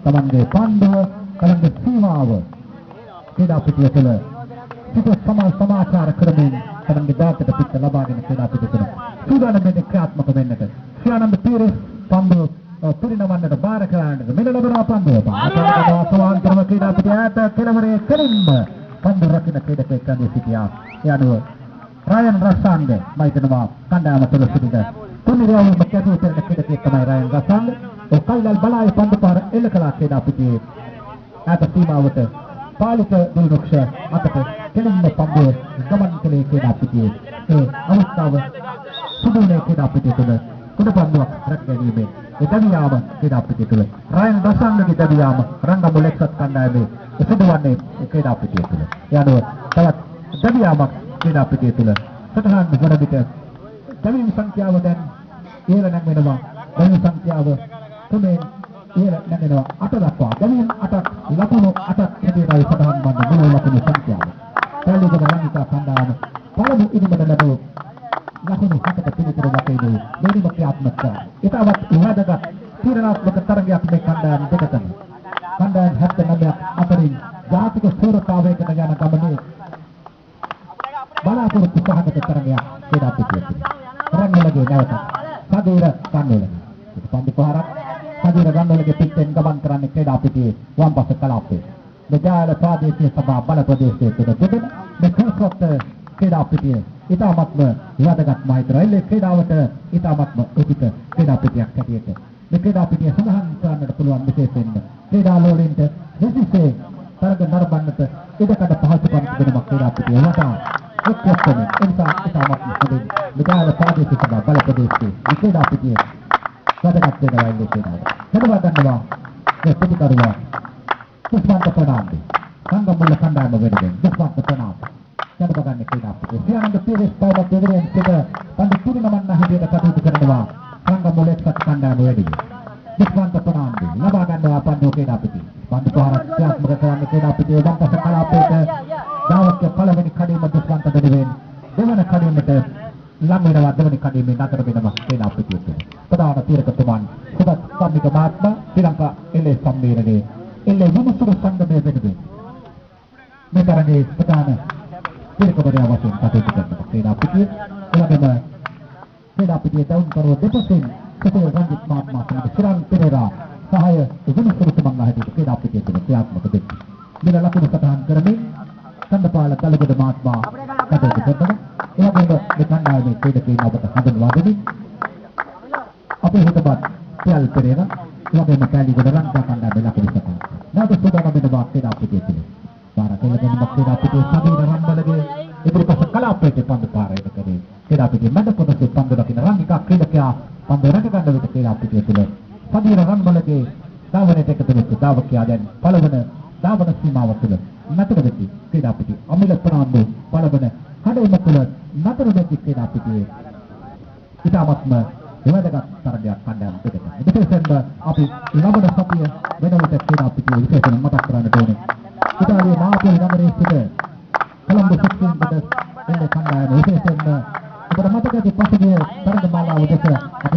තමන්ගේ පන්දුව කලංග සීමාව ක්‍රීඩා පිටිය තුළ සිට සමාචාර කරමින් තමන්ගේ දාතට පිට ලබාගෙන ක්‍රීඩා පිටිය තුළ සූදානම් වෙන්නේ ක්‍රියාත්මක වෙන්නට. ශ්‍රියානන්ද පීරස් පන්දුව පිරිනමන්නට බාර කරන්නට මෙන්න ලැබෙනවා පන්දුව. සමාන්තරව ක්‍රීඩා පිටිය ඈත කෙළවරේ කෙලින්ම පන්දුව රකින්න ක්‍රීඩකයෙක් කඳේ සිටියා. ඒ අනුව රයන් රසාංග මයිතනවා කණ්ඩායම තුළ සිටින තුන්වෙනිවම කැටුව පෙරණ ක්‍රීඩකයෙක් තමයි රයන් රසාංග. ඔකයිලල් බලායේ පන්දු පාර එල්ල කළා ක්‍රීඩා පිටියේ ඈත සීමාවට පාලික දුල්රුක්ෂ අතට කෙලින්ම පන්දුව ගමන් කළේ ක්‍රීඩා පිටියේ. ඒ අවස්ථාව සුදුනේ ක්‍රීඩා පිටිය තුළ කුඩ පන්දුවක් රැක ගැනීමෙන් ඒ දඩියාම ක්‍රීඩා පිටිය තුළ රයන් රසාංගගේ දඩියාම රංගමුල එක්සත් කණ්ඩායමේ සිදුවන්නේ ක්‍රීඩා පිටිය තුළ. ඒ අනුව තවත් දඩියාමක් ක්‍රීඩා පිටිය තුළ සටහන් වන විට දැවීම් සංඛ්‍යාව දැන් ඉහළ නැගෙනවා. දැවීම් සංඛ්‍යාව තුනෙන් ඉහළ නැගෙනවා 8 දක්වා. දැවීම් 8ක් ලකුණු 8ක් හැටියටයි සටහන් වන්නේ මුළු ලකුණු සංඛ්‍යාව. පැලිගම රංගිකා කණ්ඩායම පළමු ඉනිමට ලැබුණු ලකුණු 7ක පිළිතුරු වටේදී දෙවිම ක්‍රියාත්මක කරා. ඊටවත් වැදගත් තීරණාත්මක තරගයක් මේ කණ්ඩායම් දෙකතම. කණ්ඩායම් 79ක් අතරින් ජාතික සූරතාවයකට යන ගමනේ බලාපොරොත්තු සහගත තරගයක් ක්‍රීඩා පිටියේ. රංගලගේ නැවත සදීර ගන්නවලගේ පන්දු පහරක් සදීර ගන්නවලගේ පිටෙන් ගමන් කරන්නේ ක්‍රීඩා පිටියේ වම් පස කලාපේ. මෙජාල ප්‍රාදේශීය සභා බල ප්‍රදේශයේ තුන දෙදෙන මේ කන්සර්ට් ක්‍රීඩා පිටියේ ඉතාමත්ම වැදගත් මහිතරයිලේ ක්‍රීඩාවට ඉතාමත්ම උපිත ක්‍රීඩා පිටියක් හැටියට මේ ක්‍රීඩා පිටිය සඳහන් කරන්නට පුළුවන් විශේෂයෙන්ම ක්‍රීඩා ලෝලීන්ට විශේෂ තරග නරඹන්නට ඉඩකඩ පහසුකම් තිබෙනවා ක්‍රීඩා පිටිය වටා. එක්කෙනෙක් එනිසා ඉතාමත්ම හොඳින් මෙජාල ප්‍රාදේශීය සභා බල ප්‍රදේශයේ මේ ක්‍රීඩා පිටිය වැදගත් වෙනවා ඉන්නේ ක්‍රීඩාව. හදවා ගන්නවා මේ ප්‍රතිකරුවා දුස්මන්ත ප්‍රනාන්දේ සංගමුල කණ්ඩායම වෙනුවෙන් දුස්මන්ත ප්‍රනාන්දේ ජනපගන්නේ ක්‍රීඩා පිටිය. ශ්‍රියානන්ද පීරස් පවුලක් දෙවියන් සිට පන්දු පිරිනමන්න හැටියට කටයුතු කරනවා සංගමුල එක්සත් කණ්ඩායම වෙනුවෙන්. දුස්මන්ත ප්‍රනාන්දේ ලබා ගන්නවා පන්දු ක්‍රීඩා පිටිය. පන්දු පහරක් ක්‍රියාත්මක කරන්නේ ක්‍රීඩා පිටියේ වම් පස කලාපයට දාවක පළවෙනි කඩේම දුස්මන්ත වෙනුවෙන් දෙවන කඩේමට ලම් වෙනවා දෙවනි කඩේමේ නතර වෙනවා ක්‍රීඩා පිටියට. ප්‍රධාන තීරකතුමන් සුබත් සම්මික මහත්මයා ශ්‍රී ලංකා එල්ලේ සම්මේලනයේ එල්ලේ විමුක්ති සංගමයේ වෙනුවෙන් මේ තරගයේ ප්‍රධාන තීරකවරයා වශයෙන් කටයුතු කරන ක්‍රීඩා පිටිය. එවැගේම ක්‍රීඩා පිටියේ දවුම් කරුව දෙපසින් සතේ රංජිත් මහත්මයා සමග ශ්‍රාන් පෙරේරා සහාය විමුක්ති සමග හැටියට ක්‍රීඩා පිටිය තුළ ක්‍රියාත්මක වෙන්නේ. මෙල ලකුණු සටහන් කරමින් කන්දපාල කලගොඩ මහත්මයා කටයුතු කරනවා. එවැගේම මේ කණ්ඩායමේ ක්‍රීඩකයන් ඔබට හඳුන්වා දෙමි. අපේ හිතවත් පියල් පෙරේරා එවැගේම කැලිගොඩ රංගා කණ්ඩායමේ ලකුණු සටහන්. නැවත සූදානම් වෙනවා ක්‍රීඩා පිටිය තුළ. පාරකෙලගෙන ක්‍රීඩා පිටියේ සමීර රන්බලගේ ඉදිරිපස කලාපයට පන්දු පාරයක කරේ. ක්‍රීඩා පිටියේ මැද කොටසේ පන්දු රකින්න රංගිකා ක්‍රීඩකයා පන්දු රැක ගන්න විට ක්‍රීඩා පිටිය තුළ සමීර රන්බලගේ ධාවනයට එකතු වෙච්ච ධාවකයා දැන් පළවන ධාවන සීමාව තුළ නතර වෙති ක්‍රීඩා පිටිය. අමිල ප්‍රනාන්දු පළවන කඩේම තුළ නතර වෙති ක්‍රීඩා පිටියේ. ඉතාමත්ම වැදගත් තරගයක් කණ්ඩායම් දෙකට. විශේෂයෙන්ම අපි ලබන සතිය වෙනවිට ක්‍රීඩා පිටියේ විශේෂයෙන් මතක් කරන්නට ඕනේ. ඉතාලියේ නාපෝලි නගරයේ සිට කොළඹ සිටින්නට එන්නේ කණ්ඩායම විශේෂයෙන්ම අපට මතකයි පසුගිය තරග මාලාව දෙක අප